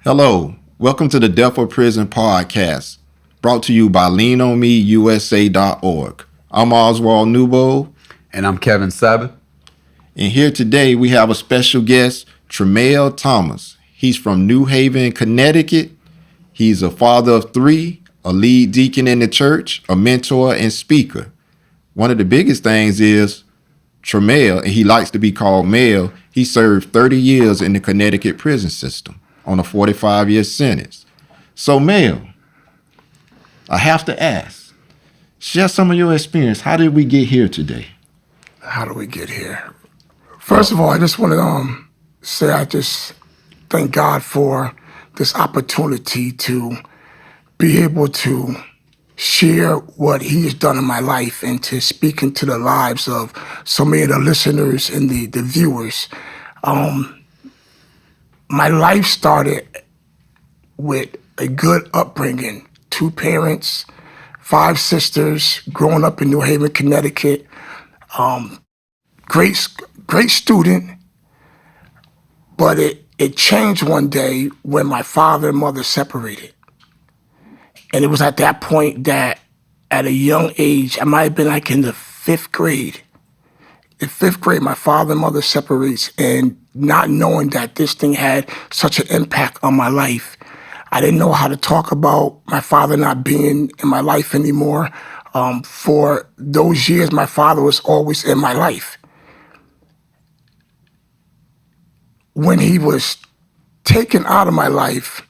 Hello, welcome to the Death or Prison podcast, brought to you by leanonmeusa.org. I'm Oswald Newbold. And I'm Kevin Sabbath. And here today we have a special guest, Tramell Thomas. He's from New Haven, Connecticut. He's a father of three, a lead deacon in the church, a mentor, and speaker. One of the biggest things is Tramell, and he likes to be called Mel. He served 30 years in the Connecticut prison system on a 45-year sentence. So, Mel, I have to ask, share some of your experience. How did we get here today? How do we get here? First of all, I just want to say I just thank God for this opportunity to be able to share what He has done in my life and to speak into the lives of so many of the listeners and the viewers. My life started with a good upbringing, 2 parents, 5 sisters, growing up in New Haven, Connecticut. Great student, but it changed one day when my father and mother separated. And it was at that point that at a young age, I might have been like in the 5th grade. In 5th grade, my father and mother separates, and not knowing that this thing had such an impact on my life, I didn't know how to talk about my father not being in my life anymore. For those years, my father was always in my life. When he was taken out of my life,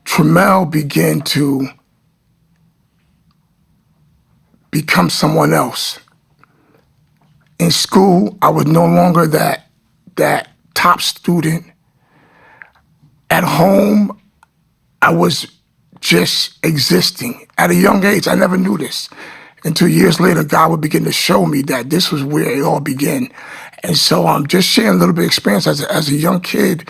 Tramell began to become someone else. In school, I was no longer that top student. At home, I was just existing. At a young age, I never knew this. Until years later, God would begin to show me that this was where it all began. And so I'm just sharing a little bit of experience as a young kid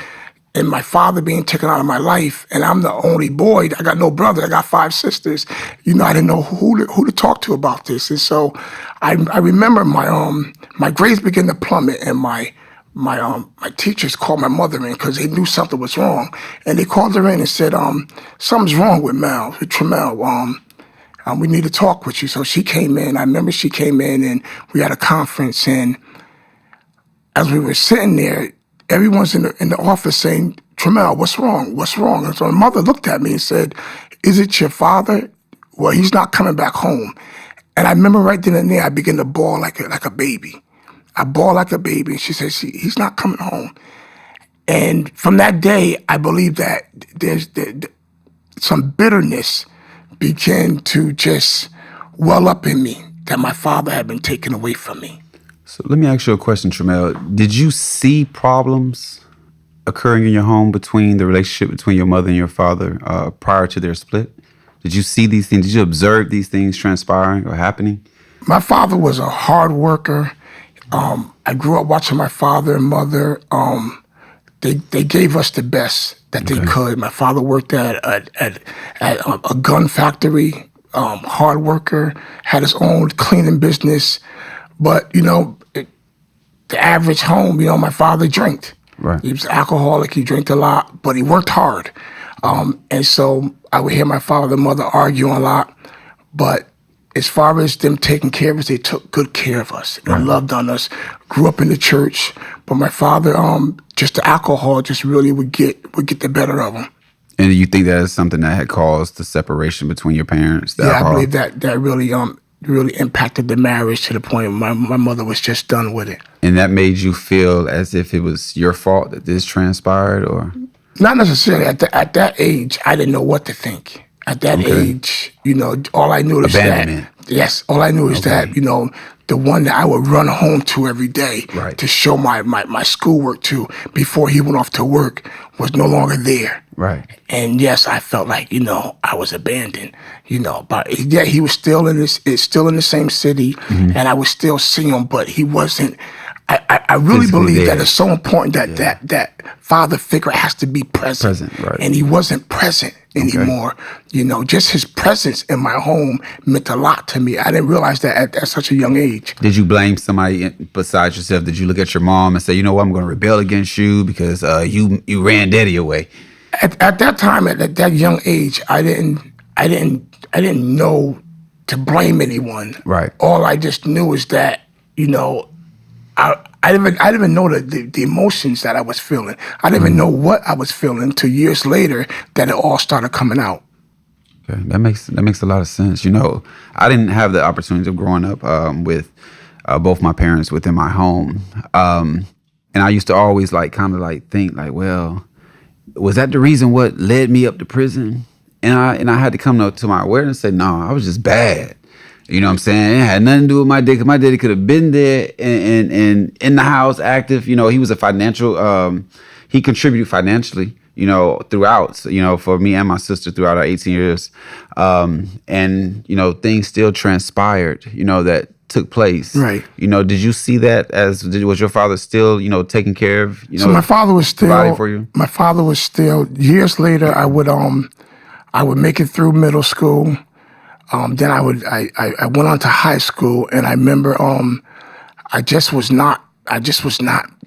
and my father being taken out of my life. And I'm the only boy. I got no brother. I got 5 sisters. I didn't know who to talk to about this. And so I remember my grades began to plummet, and my teachers called my mother in because they knew something was wrong. And they called her in and said, something's wrong with Tramell. We need to talk with you. So she came in. I remember she came in and we had a conference. And as we were sitting there, everyone's in the office saying, Tramell, what's wrong? What's wrong? And so my mother looked at me and said, is it your father? Well, he's not coming back home. And I remember right then and there, I began to bawl like a baby. I bawled like a baby. And she said, he's not coming home. And from that day, I believe that there's some bitterness began to just well up in me that my father had been taken away from me. So let me ask you a question, Tramell. Did you see problems occurring in your home between the relationship between your mother and your father prior to their split? Did you see these things? Did you observe these things transpiring or happening? My father was a hard worker. I grew up watching my father and mother. They gave us the best that they could. My father worked at a gun factory, hard worker, had his own cleaning business. But, the average home, my father drank. Right. He was an alcoholic. He drank a lot, but he worked hard. And so I would hear my father and mother arguing a lot. But as far as them taking care of us, they took good care of us and loved on us. Grew up in the church, but my father, just the alcohol, just really would get the better of him. And do you think that is something that had caused the separation between your parents? I believe that really impacted the marriage to the point where my mother was just done with it. And that made you feel as if it was your fault that this transpired, or? Not necessarily. At that age, I didn't know what to think. At that age, all I knew is Abandonment. All I knew is that, the one that I would run home to every day to show my schoolwork to before he went off to work was no longer there. Right. And yes, I felt like, I was abandoned, but yeah, he was still in the same city, and I would still see him, but he wasn't, I really Physically believe that there. it's so important that father figure has to be present. Present, right. And he wasn't present anymore. You know, just his presence in my home meant a lot to me. I didn't realize that at such a young age. Did you blame somebody besides yourself? Did you look at your mom and say, you know what, I'm going to rebel against you because you ran daddy away? At that time, at that young age, I didn't know to blame anyone. Right. All I just knew is that, you know, I didn't even know the emotions that I was feeling. I didn't even know what I was feeling until years later that it all started coming out. Okay, that makes a lot of sense. You know, I didn't have the opportunity of growing up with both my parents within my home, and I used to always think well, was that the reason what led me up to prison? And I had to come to my awareness and say, no, I was just bad. You know what I'm saying? It had nothing to do with my daddy, because my daddy could have been there and in the house active. You know, he was a financial, he contributed financially, you know, throughout, you know, for me and my sister throughout our 18 years. And, you know, things still transpired, you know, that took place. Right. You know, did you see that was your father still, you know, taking care of, you know, So my father was still providing for you? My father was still, years later, I would make it through middle school. Then I went on to high school, and I remember I just was not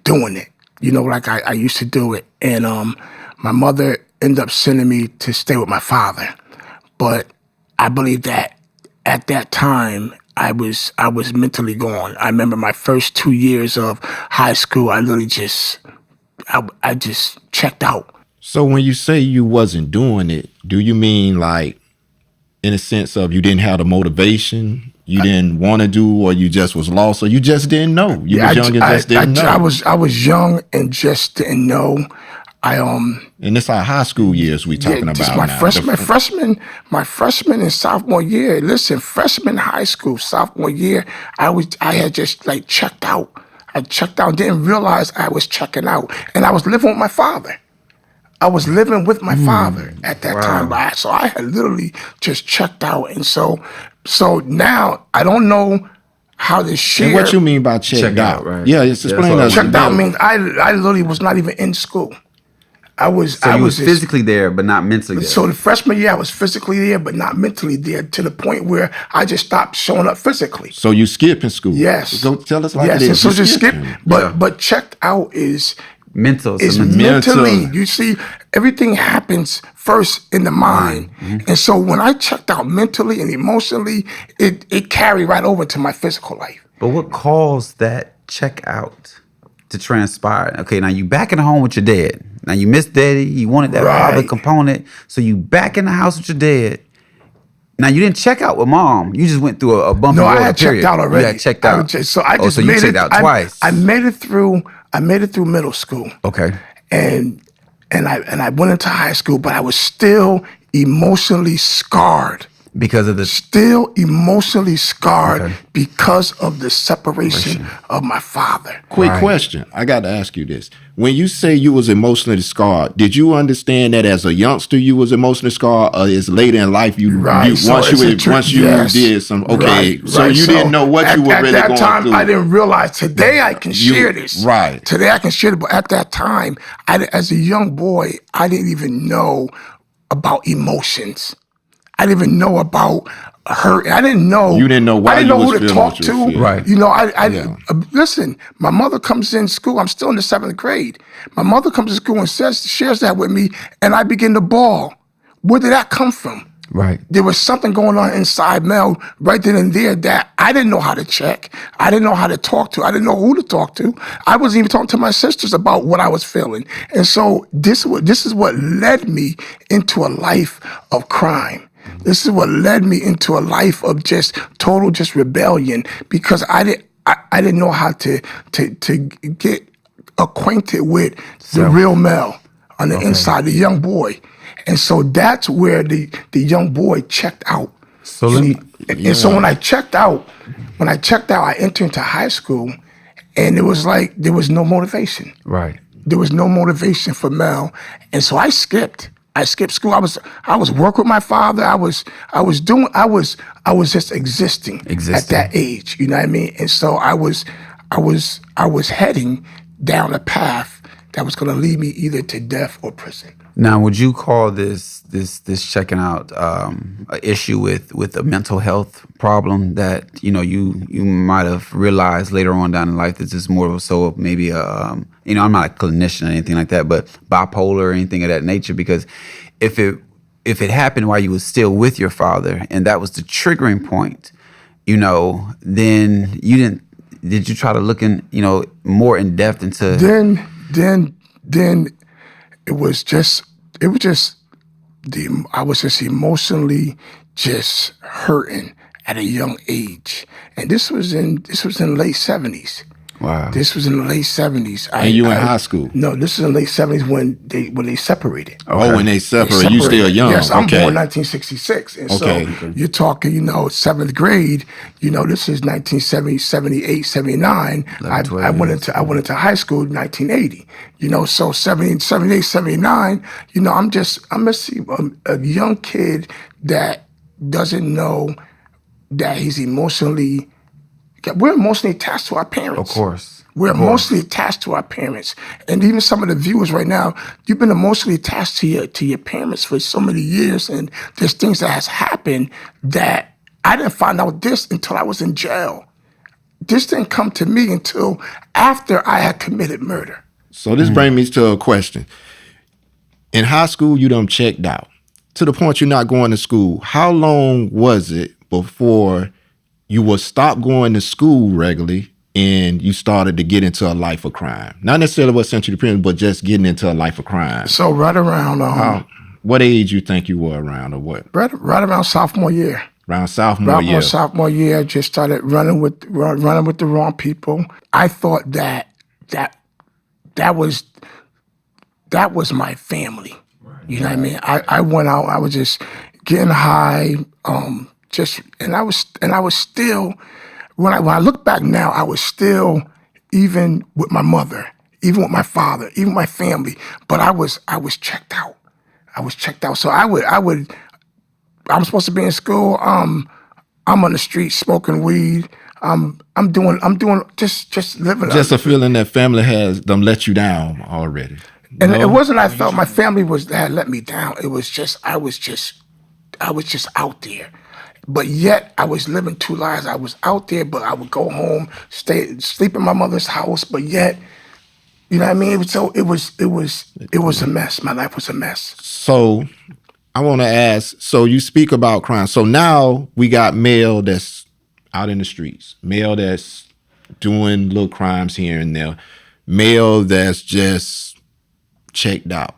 doing it, you know, like I used to do it. And my mother ended up sending me to stay with my father. But I believe that at that time I was mentally gone. I remember my first 2 years of high school, I literally I just checked out. So when you say you wasn't doing it, do you mean like in a sense of you didn't have the motivation, you didn't want to do, or you just was lost, or you just didn't know? You was young and just didn't know. I was young and just didn't know. And it's our high school years we talking about my now. My freshman and sophomore year. Listen, freshman high school, sophomore year, I had just like checked out. I checked out, didn't realize I was checking out, and I was living with my father. I was living with my father at that time, so I had literally just checked out, and so now I don't know how to share. And what you mean by checked out? Right? Yeah, it's explain that. Checked out means I literally was not even in school. I was physically there, but not mentally there. So the freshman year, I was physically there, but not mentally there, to the point where I just stopped showing up physically. So you skipping school? Yes. Go tell us like it is. Yes, so just skip. Yeah. But checked out is mental. It's mentally. You see, everything happens first in the mind. And so when I checked out mentally and emotionally, it carried right over to my physical life. But what caused that check out to transpire? Okay, now you back in the home with your dad. Now you missed daddy. You wanted that father component. So you back in the house with your dad. Now you didn't check out with mom. You just went through a bumpy road. No, I had checked out already. You had checked out. So I just so you checked out twice. I made it through middle school. Okay. And I went into high school, but I was still emotionally scarred. Because of still emotionally scarred because of the separation of my father. Quick question. I got to ask you this. When you say you was emotionally scarred, did you understand that as a youngster you was emotionally scarred, or is later in life once you did some so you didn't know what you were really going through? At that time, I didn't realize. Today I can share this. Right. Today I can share it, but at that time, as a young boy, I didn't even know about emotions. I didn't even know about hurt. I didn't know. You didn't know why. I didn't know you who was to talk to. Right. You know, listen. My mother comes in school. I'm still in the 7th grade. My mother comes to school and shares that with me, and I begin to bawl. Where did that come from? Right. There was something going on inside Mel right then and there that I didn't know how to check. I didn't know how to talk to. I didn't know who to talk to. I wasn't even talking to my sisters about what I was feeling. And so this is what led me into a life of crime. This is what led me into a life of total rebellion, because I didn't know how to get acquainted with the real Mel on the inside, the young boy. And so that's where the young boy checked out. So so when I checked out, I entered into high school, and it was like there was no motivation. Right. There was no motivation for Mel, and so I skipped school. I was working with my father. I was just existing at that age. You know what I mean? And so I was I was heading down a path that was going to lead me either to death or prison. Now, would you call this checking out an issue with a mental health problem that you might have realized later on down in life that this is more of so maybe I'm not a clinician or anything like that, but bipolar or anything of that nature? Because if it happened while you were still with your father and that was the triggering point, then you didn't. Did you try to look in more in depth into? Then I was just emotionally just hurting at a young age, and this was in late 70s. Wow. This was in the late 70s. And you in high school? No, this is in the late 70s when they separated. Okay. Oh, when they separated. You still young. Yes, I'm okay. born 1966. And okay. So you're talking, 7th grade, this is 1970, 78, 79. I went into high school in 1980. So 78, 79, I'm a young kid that doesn't know that he's emotionally. We're emotionally attached to our parents. Of course. We're emotionally attached to our parents. And even some of the viewers right now, you've been emotionally attached to your parents for so many years, and there's things that has happened that I didn't find out this until I was in jail. This didn't come to me until after I had committed murder. So this brings me to a question. In high school, you done checked out. To the point you're not going to school. How long was it before you will stop going to school regularly and you started to get into a life of crime? Not necessarily what sent you to prison, but just getting into a life of crime. So right around what age you think you were around, or what? Right around sophomore year. Around sophomore year. Sophomore year, I just started running with the wrong people. I thought that was my family. You know what I mean? I went out. I was just getting high. And I was still, when I look back now, I was still, even with my mother, even with my father, even my family, but I was checked out. I was checked out. So I'm supposed to be in school. I'm on the street smoking weed. I'm doing just living. Just a feeling that family has them let you down already. And it wasn't I felt my family had let me down. It was just I was just out there. But yet I was living two lives. I was out there, but I would go home, sleep in my mother's house. But yet, you know what I mean? It was a mess. My life was a mess. So I want to ask. So you speak about crime. So now we got male that's out in the streets, male that's doing little crimes here and there, male that's just checked out.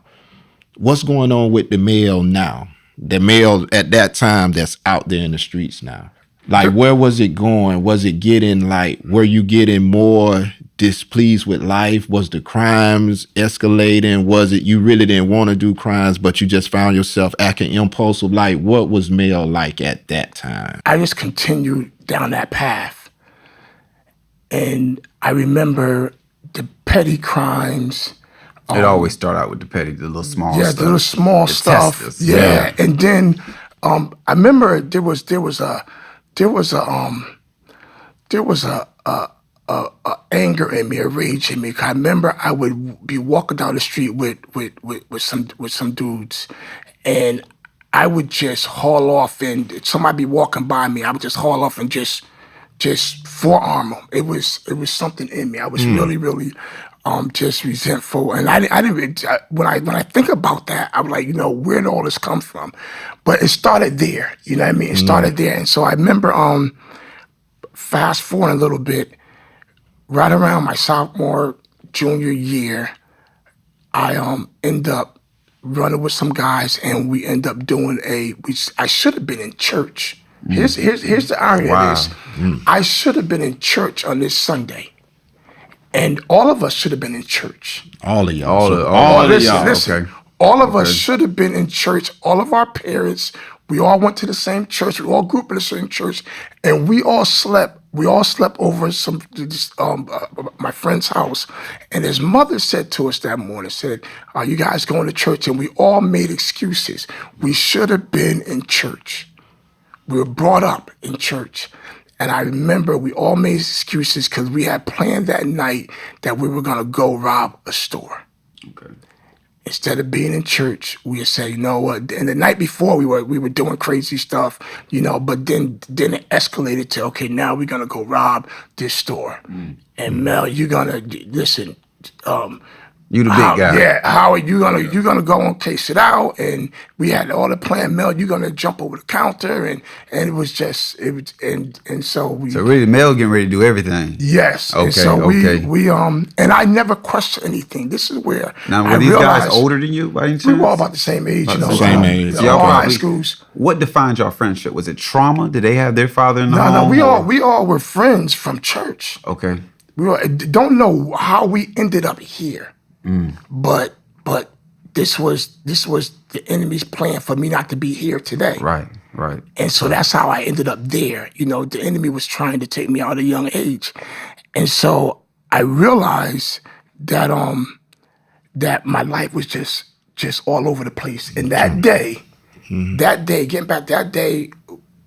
What's going on with the male now? The male at that time that's out there in the streets now. Like, where was it going? Was it getting were you getting more displeased with life? Was the crimes escalating? Was it you really didn't want to do crimes, but you just found yourself acting impulsive? Like, what was male like at that time? I just continued down that path. And I remember the petty crimes. It always start out with the little small stuff. Yeah, the little small stuff. Testis. Yeah. And then I remember there was anger in me, a rage in me. I remember I would be walking down the street with some dudes, and I would just haul off, and somebody be walking by me, I would just haul off and just forearm them. It was something in me. I was really just resentful, and I didn't. When I think about that, I'm like, where did all this come from? But it started there. You know what I mean? It started there, and so I remember. Fast forward a little bit, right around my sophomore, junior year, I end up running with some guys, and we end up doing I should have been in church. Here's the irony of this. I should have been in church on this Sunday. And all of us should have been in church. All of y'all. Listen. Okay. All of us should have been in church. All of our parents, we all went to the same church. We all grew up in the same church, and we all slept. We all slept over my friend's house. And his mother said to us that morning, said, "Are you guys going to church?" And we all made excuses. We should have been in church. We were brought up in church. And I remember we all made excuses because we had planned that night that we were gonna go rob a store. Okay. Instead of being in church, we would say, you know what? And the night before, we were doing crazy stuff, but then it escalated to, okay, now we're gonna go rob this store. And Mel, you're gonna listen. You the big guy. Yeah, Howard, you're gonna go and case it out, and we had all the plan. Mel, you're gonna jump over the counter, and it was so we. So really, Mel getting ready to do everything. Yes. Okay. And so okay. we and I never questioned anything. This is where Now, were I these realized guys older than you by any chance? we were all about the same age, Same age. All Yeah, high schools. What defined your friendship? Was it trauma? Did they have their father in the No, home? we all were friends from church. Okay. Don't know how we ended up here, but this was the enemy's plan for me not to be here today. Right. And so that's how I ended up there. The enemy was trying to take me out at a young age, and so I realized that that my life was just all over the place. And that day, getting back, that day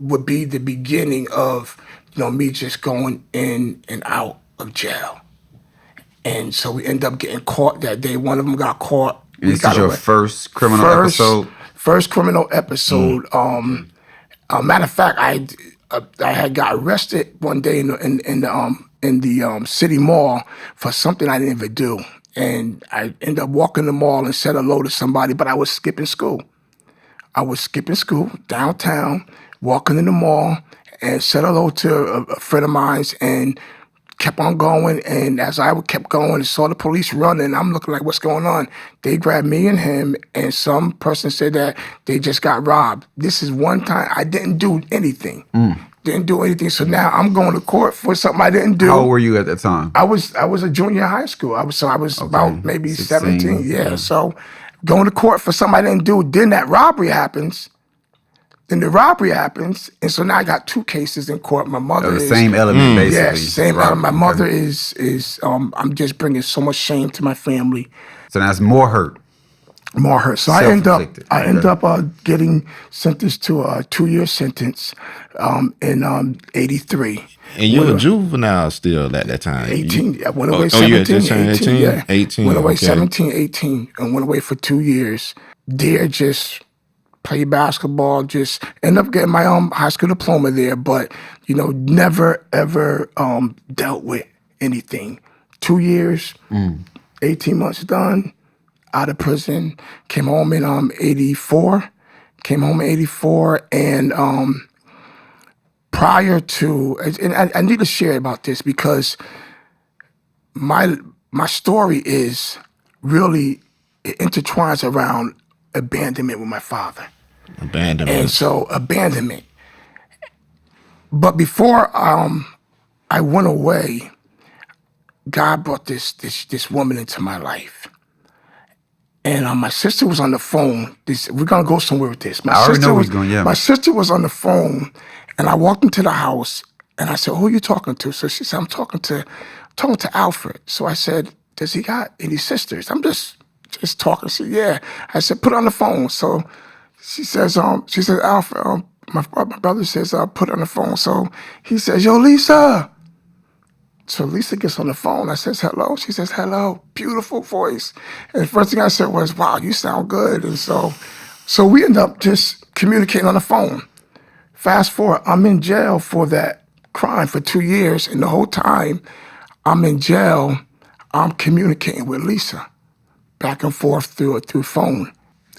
would be the beginning of me just going in and out of jail. And so we ended up getting caught that day. One of them got caught. This is your first criminal episode? First criminal episode. Matter of fact, I had got arrested one day in the city mall for something I didn't even do. And I ended up walking the mall and said hello to somebody, but I was skipping school. I was skipping school downtown, walking in the mall, and said hello to a friend of mine's and kept on going. And as I kept going and saw the police running, I'm looking like, what's going on? They grabbed me and him, and some person said that they just got robbed. This is one time I didn't do anything. Didn't do anything. So now I'm going to court for something I didn't do. How old were you at that time? I was a junior in high school. I was Okay. about maybe 16. 17. Yeah. So going to court for something I didn't do. Then that robbery happens. And so now I got two cases in court. My mother The same element, basically. Yes, same element. My mother is I'm just bringing so much shame to my family. So now it's more hurt. More hurt. So I end Self-inflicted. up getting sentenced to a 2-year sentence in 83. And you're a juvenile still at that time. 18. I went away you 17, had just turned 18. Yeah. 18, Went away okay. 17, 18, and went away for 2 years. There, just play basketball, just end up getting my high school diploma there, but never ever dealt with anything. 2 years, 18 months done, out of prison, came home in 84. And prior to, and I need to share about this because my story is really, it intertwines around abandonment with my father. Abandonment. And so abandonment. But before I went away, God brought this woman into my life. And my sister was on the phone. We're gonna go somewhere with this. I already know where he's going, yeah. My sister was on the phone, and I walked into the house, and I said, "Who are you talking to?" So she said, "I'm talking to Alfred." So I said, "Does he got any sisters?" I'm just talking. She said, "Yeah." I said, "Put it on the phone." So she says, "Alfred, my brother says, put it on the phone." So he says, "Yo, Lisa." So Lisa gets on the phone. I says, "Hello." She says, "Hello." Beautiful voice. And the first thing I said was, "Wow, you sound good." And so we end up just communicating on the phone. Fast forward, I'm in jail for that crime for 2 years. And the whole time I'm in jail, I'm communicating with Lisa back and forth through phone.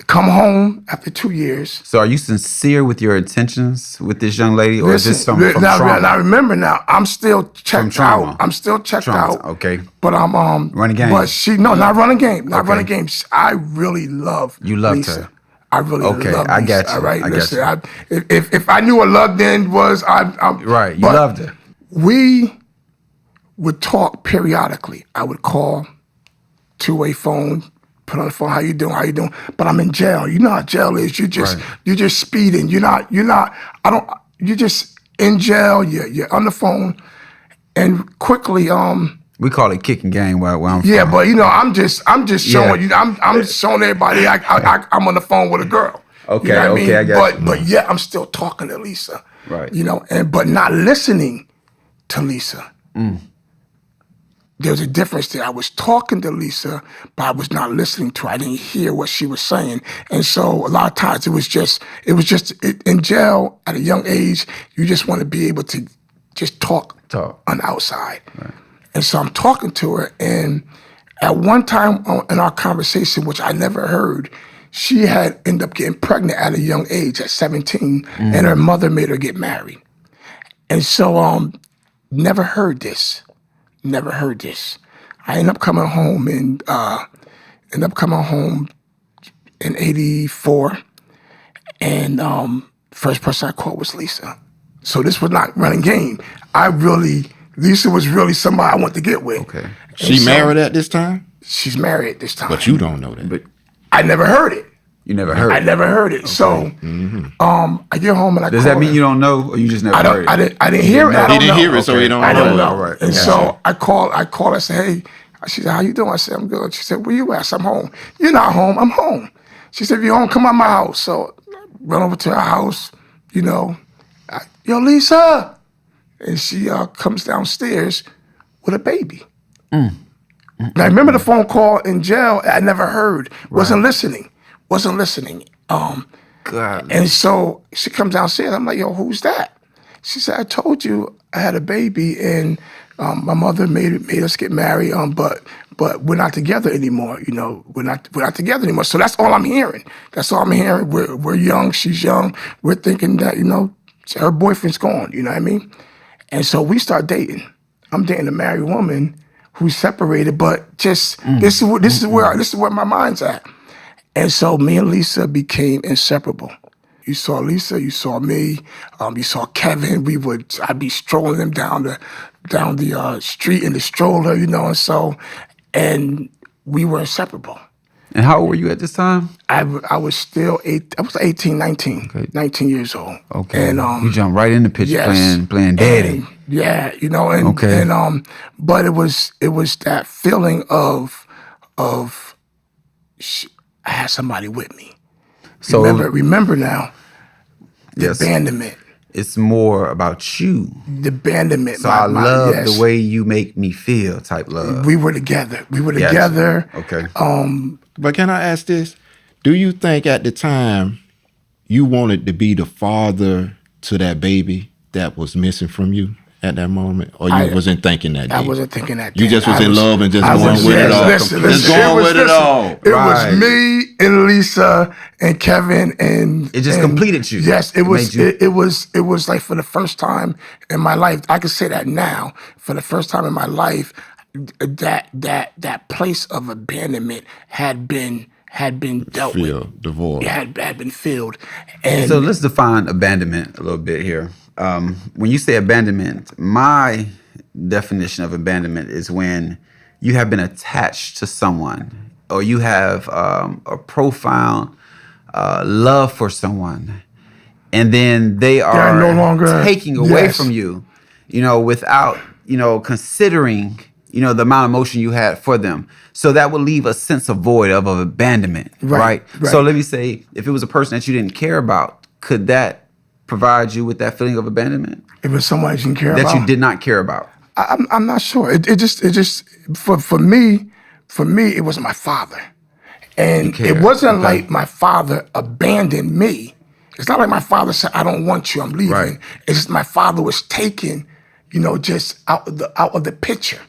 Come home after 2 years. So are you sincere with your intentions with this young lady, or is this something from trauma? Now remember, I'm still checked trauma. out. I'm still checked Trauma, out. okay. But I'm running game. But not running game. Not Okay. running games. I really love You loved Lisa. her. I really love Lisa. I got you. All right, I got listen. If I knew what love then was, I'm Right, you but loved her. We would talk periodically. I would call, two-way phone. Put on the phone, how you doing? But I'm in jail. You know how jail is. You're just speeding. You're just in jail. You're on the phone. And quickly, We call it kicking game where I'm yeah, from. but I'm just showing you. I'm showing everybody I'm on the phone with a girl. Okay, You know what okay, I I mean? got you. But yet I'm still talking to Lisa. Right. You know, but not listening to Lisa. There's a difference there. I was talking to Lisa, but I was not listening to her. I didn't hear what she was saying. And so a lot of times in jail at a young age, you just want to be able to just talk. On the outside. Right. And so I'm talking to her, and at one time in our conversation, which I never heard, she had ended up getting pregnant at a young age, at 17, and her mother made her get married. And so never heard this. Never heard this. I ended up coming home in '84, and first person I called was Lisa. So this was not running game. Lisa was really somebody I wanted to get with. Okay. She married at this time? She's married at this time. But you don't know that. But I never heard it. you never heard I it. never heard it. So I get home and I Does call that mean her. you don't know, or you just never heard it? I didn't hear it. I He don't didn't know. hear it, so he don't I know. don't know. All right. And Yeah. so I call. I said, hey. She said, how you doing? I said, I'm good. She said, where you at? I said, I'm home. You're not home. I'm home. She said, if you're home, come out my house. So I run over to her house, you know. Yo, Lisa. And she comes downstairs with a baby. Now, I remember the phone call in jail. I never heard. Wasn't listening. God. And so she comes downstairs. I'm like, yo, who's that? She said, I told you I had a baby, and my mother made us get married, but we're not together anymore. You know, we're not together anymore. So that's all I'm hearing. We're young. She's young. We're thinking that, you know, her boyfriend's gone. You know what I mean? And so we start dating. I'm dating a married woman who's separated, but just this is where my mind's at. And so me and Lisa became inseparable. You saw Lisa, you saw me, you saw Kevin. I'd be strolling him down the street in the stroller, you know, and we were inseparable. And how old were you at this time? I was still 18, 19, Okay. 19 years old. Okay. And you jumped right in the picture, yes. playing daddy. And, yeah, you know, and Okay. and but it was that feeling of I had somebody with me. So Remember now, the Yes. abandonment. it's more about you. The abandonment. So I love yes. the way you make me feel type love. We were together. Yes. Together. Okay. But can I ask this? Do you think at the time you wanted to be the father to that baby that was missing from you at that moment? Or you wasn't thinking that I deep? wasn't thinking that. You just was in love and just I going was- with it yes, all. listen, Just listen, going with it listen, all. It Right. was me and Lisa and Kevin and It just and- completed you. Yes, it It was. made you- It was like for the first time in my life. I can say that now. For the first time in my life, that place of abandonment had been dealt with. Feel divorced. Had been filled. And So let's define abandonment a little bit here. When you say abandonment, my definition of abandonment is when you have been attached to someone, or you have a profound love for someone, and then they are no longer- taking away yes. from you, without, considering, the amount of emotion you had for them. So that would leave a sense of void of abandonment, right? Right. So let me say, if it was a person that you didn't care about, could that provide you with that feeling of abandonment it was someone I didn't care that about. you did not care about? I'm not sure. It just for me, it was my father, and cared. it wasn't Okay. like my father abandoned me. It's not like my father said, "I don't want you. I'm leaving." Right. It's just my father was taken, just out of the picture.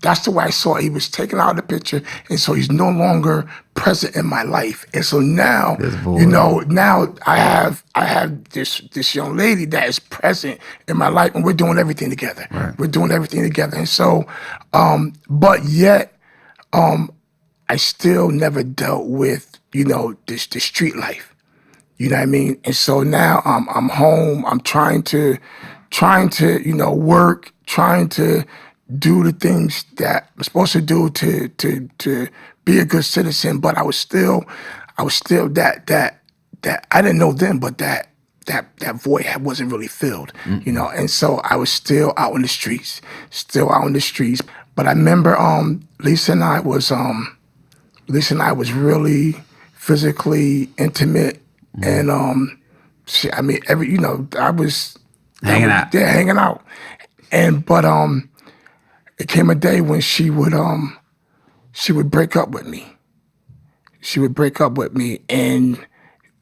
That's the way I saw it. He was taken out of the picture, and so he's no longer present in my life. And so now, There's void. now I have this young lady that is present in my life, and we're doing everything together. Right. We're doing everything together, and so, but yet, I still never dealt with the street life. You know what I mean? And so now I'm home. I'm trying to work, trying to do the things that I'm supposed to do to be a good citizen. But I was still that I didn't know then, but that void wasn't really filled, And so I was still out in the streets. But I remember Lisa and I was really physically intimate And I mean, I was Hanging out. Yeah, hanging out. But it came a day when she would break up with me. She would break up with me, and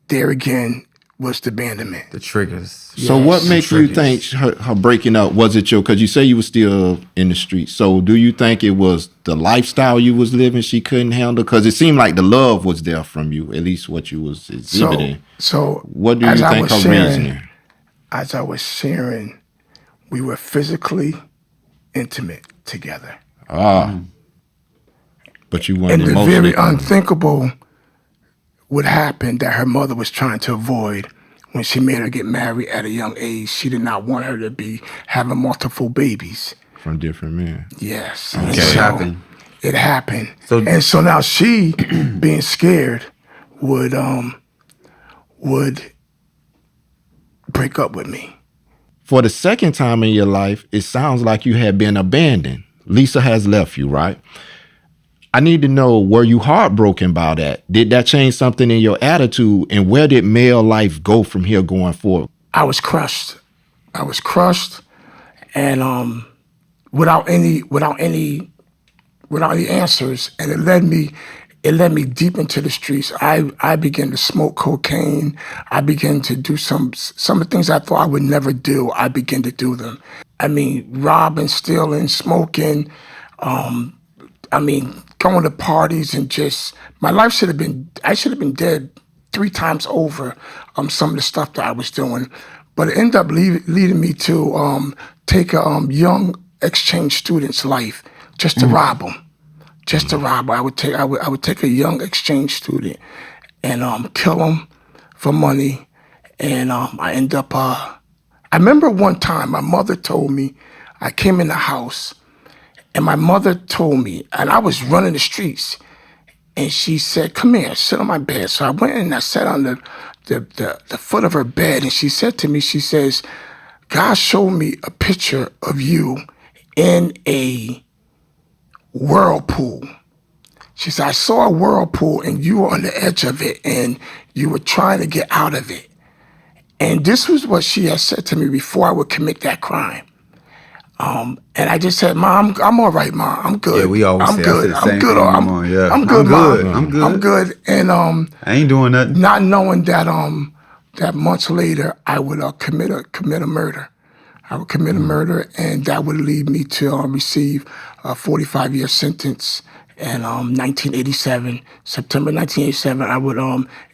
there again was the abandonment. The triggers. So what makes you think her breaking up, was it because you say you were still in the street. So do you think it was the lifestyle you was living she couldn't handle? Because it seemed like the love was there from you, at least what you was exhibiting. So what do you think her reasoning? As I was sharing, we were physically intimate together. But you weren't And the emotionally. very unthinkable would happen that her mother was trying to avoid when she made her get married at a young age. She did not want her to be having multiple babies. From different men. Yes. Okay. So it happened. So now she, being scared, would break up with me. For the second time in your life, it sounds like you had been abandoned. Lisa has left you, right? I need to know, were you heartbroken by that? Did that change something in your attitude? And where did male life go from here going forward? I was crushed. And without any answers. And it led me deep into the streets. I began to smoke cocaine. I began to do some of the things I thought I would never do. I began to do them. I mean, robbing, stealing, smoking, going to parties, and just, my life I should have been dead 3 times over, some of the stuff that I was doing. But it ended up leading me to take a young exchange student's life just to rob them. Just to rob. I would take a young exchange student and kill him for money. And I end up, I remember one time my mother told me, I came in the house and my mother told me, and I was running the streets, and she said, come here, sit on my bed. So I went and I sat on the foot of her bed, and she said to me, she says, God showed me a picture of you in a whirlpool. She said, I saw a whirlpool and you were on the edge of it and you were trying to get out of it. And this was what she had said to me before I would commit that crime. And I just said, Mom, I'm all right, Mom. I'm good. Yeah, we always I'm say good. I say the same I'm good. thing, Mom. I'm good, Mom. I'm good. I'm good. And I ain't doing nothing. not knowing that that months later I would commit a murder. I would commit a murder, and that would lead me to receive a 45-year sentence. And 1987, September 1987, I would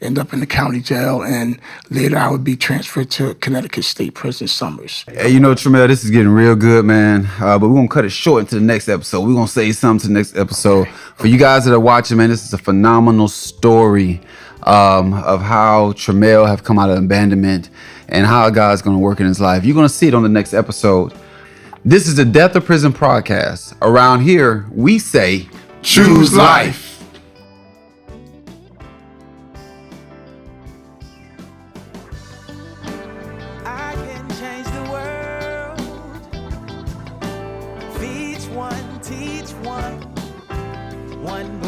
end up in the county jail, and later I would be transferred to Connecticut State Prison Summers. Hey, Tramell, this is getting real good, man. But we're going to cut it short into the next episode. We're going to say something to the next episode. For you guys that are watching, man, this is a phenomenal story of how Tramell have come out of abandonment and how God's going to work in his life. You're going to see it on the next episode. This is the Death or Prison podcast. Around here, we say, choose life. I can change the world. Feed one, teach one. One